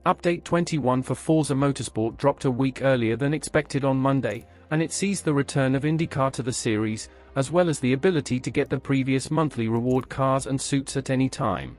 Update 21 for Forza Motorsport dropped a week earlier than expected on Monday, and it sees the return of IndyCar to the series, as well as the ability to get the previous monthly reward cars and suits at any time.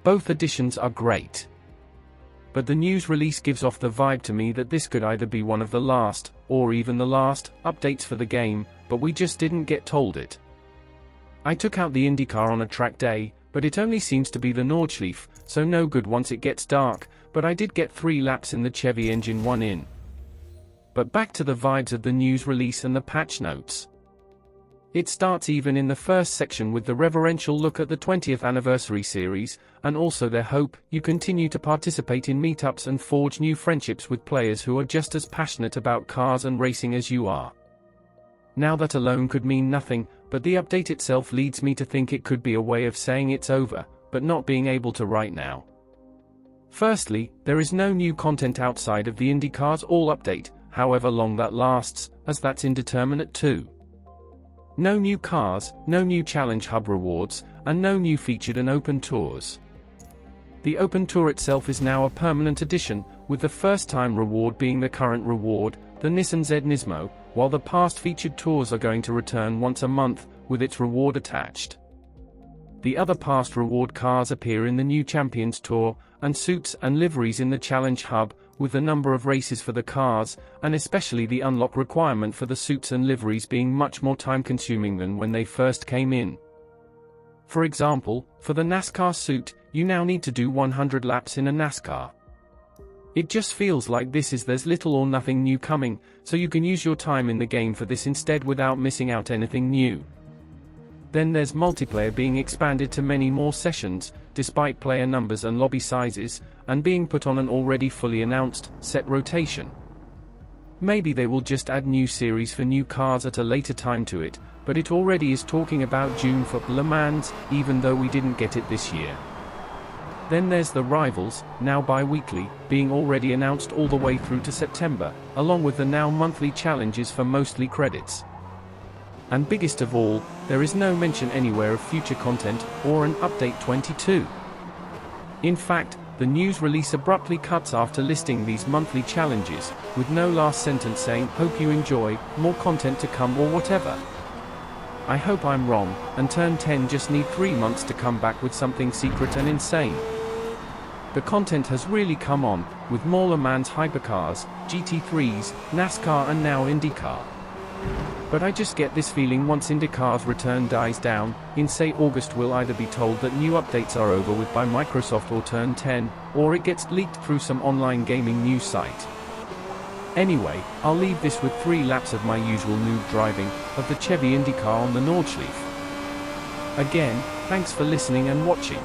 Both additions are great. But the news release gives off the vibe to me that this could either be one of the last, or even the last, updates for the game, but we just didn't get told it. I took out the IndyCar on a track day, but it only seems to be the Nordschleife, so no good once it gets dark, but I did get 3 laps in the Chevy engine 1 in. But back to the vibes of the news release and the patch notes. It starts even in the first section with the reverential look at the 20th anniversary series, and also their hope you continue to participate in meetups and forge new friendships with players who are just as passionate about cars and racing as you are. Now that alone could mean nothing, but the update itself leads me to think it could be a way of saying it's over, but not being able to right now. Firstly, there is no new content outside of the IndyCars All update, however long that lasts, as that's indeterminate too. No new cars, no new Challenge Hub rewards, and no new featured and open tours. The open tour itself is now a permanent addition, with the first-time reward being the current reward, the Nissan Z Nismo, while the past featured tours are going to return once a month, with its reward attached. The other past reward cars appear in the new Champions Tour, and suits and liveries in the Challenge Hub, with the number of races for the cars, and especially the unlock requirement for the suits and liveries being much more time-consuming than when they first came in. For example, for the NASCAR suit, you now need to do 100 laps in a NASCAR. It just feels like there's little or nothing new coming, so you can use your time in the game for this instead without missing out anything new. Then there's multiplayer being expanded to many more sessions, despite player numbers and lobby sizes, and being put on an already fully announced, set rotation. Maybe they will just add new series for new cars at a later time to it, but it already is talking about June for Le Mans, even though we didn't get it this year. Then there's the Rivals, now bi-weekly, being already announced all the way through to September, along with the now monthly challenges for mostly credits. And biggest of all, there is no mention anywhere of future content, or an Update 22. In fact, the news release abruptly cuts after listing these monthly challenges, with no last sentence saying, "Hope you enjoy, more content to come" or whatever. I hope I'm wrong, and Turn 10 just need 3 months to come back with something secret and insane. The content has really come on, with more Le Mans hypercars, GT3s, NASCAR and now IndyCar. But I just get this feeling once IndyCar's return dies down, in say August we'll either be told that new updates are over with by Microsoft or Turn 10, or it gets leaked through some online gaming news site. Anyway, I'll leave this with 3 laps of my usual noob driving, of the Chevy IndyCar on the Nordschleife. Again, thanks for listening and watching.